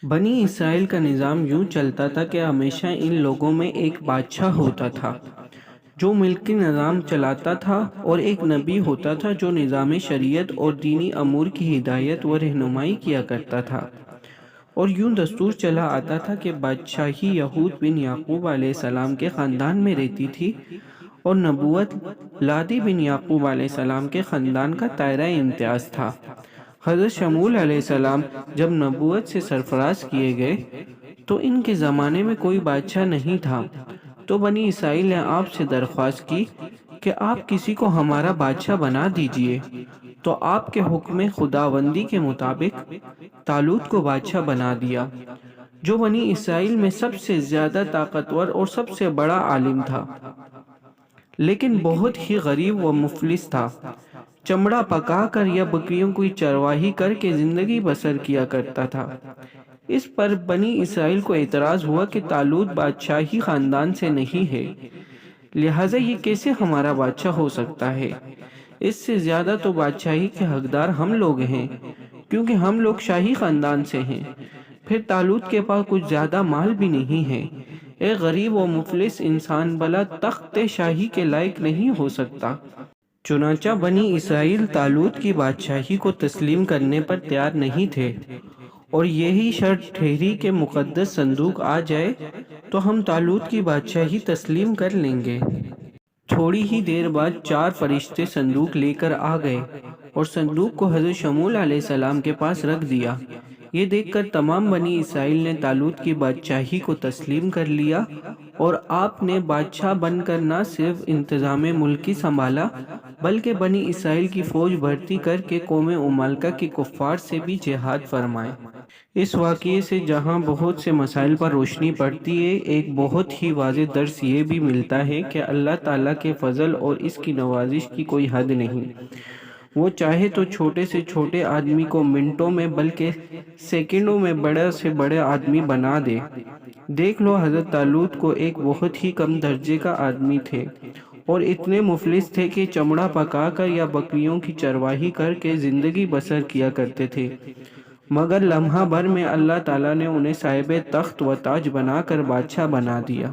بنی اسرائیل کا نظام یوں چلتا تھا کہ ہمیشہ ان لوگوں میں ایک بادشاہ ہوتا تھا جو ملکی نظام چلاتا تھا، اور ایک نبی ہوتا تھا جو نظام شریعت اور دینی امور کی ہدایت و رہنمائی کیا کرتا تھا۔ اور یوں دستور چلا آتا تھا کہ بادشاہی یہود بن یعقوب علیہ السلام کے خاندان میں رہتی تھی، اور نبوت لادی بن یعقوب علیہ السلام کے خاندان کا دائرہ امتیاز تھا۔ حضرت شمول علیہ السلام جب نبوت سے سرفراز کیے گئے تو ان کے زمانے میں کوئی بادشاہ نہیں تھا، تو بنی اسرائیل نے آپ سے درخواست کی کہ آپ کسی کو ہمارا بادشاہ بنا دیجئے، تو آپ کے حکم خداوندی کے مطابق طالوت کو بادشاہ بنا دیا، جو بنی اسرائیل میں سب سے زیادہ طاقتور اور سب سے بڑا عالم تھا، لیکن بہت ہی غریب و مفلس تھا۔ چمڑا پکا کر یا بکریوں کی چرواہی کر کے زندگی بسر کیا کرتا تھا۔ اس پر بنی اسرائیل کو اعتراض ہوا کہ طالوت بادشاہی خاندان سے نہیں ہے، لہٰذا یہ کیسے ہمارا بادشاہ ہو سکتا ہے؟ اس سے زیادہ تو بادشاہی کے حقدار ہم لوگ ہیں، کیونکہ ہم لوگ شاہی خاندان سے ہیں۔ پھر طالوت کے پاس کچھ زیادہ مال بھی نہیں ہے۔ ایک غریب و مفلس انسان بلا تخت شاہی کے لائق نہیں ہو سکتا۔ چنانچہ بنی اسرائیل طالوت کی بادشاہی کو تسلیم کرنے پر تیار نہیں تھے، اور یہی شرط ٹھہری کہ مقدس صندوق آ جائے تو ہم طالوت کی بادشاہی تسلیم کر لیں گے۔ تھوڑی ہی دیر بعد 4 فرشتے صندوق لے کر آ گئے اور صندوق کو حضرت شمول علیہ السلام کے پاس رکھ دیا۔ یہ دیکھ کر تمام بنی اسرائیل نے طالوت کی بادشاہی کو تسلیم کر لیا، اور آپ نے بادشاہ بن کر نہ صرف انتظام ملکی سنبھالا بلکہ بنی اسرائیل کی فوج بھرتی کر کے قوم عمالقہ کے کفار سے بھی جہاد فرمائے۔ اس واقعے سے جہاں بہت سے مسائل پر روشنی پڑتی ہے، ایک بہت ہی واضح درس یہ بھی ملتا ہے کہ اللہ تعالیٰ کے فضل اور اس کی نوازش کی کوئی حد نہیں۔ وہ چاہے تو چھوٹے سے چھوٹے آدمی کو منٹوں میں بلکہ سیکنڈوں میں بڑے سے بڑے آدمی بنا دے۔ دیکھ لو، حضرت طالوت کو ایک بہت ہی کم درجے کا آدمی تھے، اور اتنے مفلس تھے کہ چمڑا پکا کر یا بکریوں کی چرواہی کر کے زندگی بسر کیا کرتے تھے، مگر لمحہ بھر میں اللہ تعالیٰ نے انہیں صاحب تخت و تاج بنا کر بادشاہ بنا دیا۔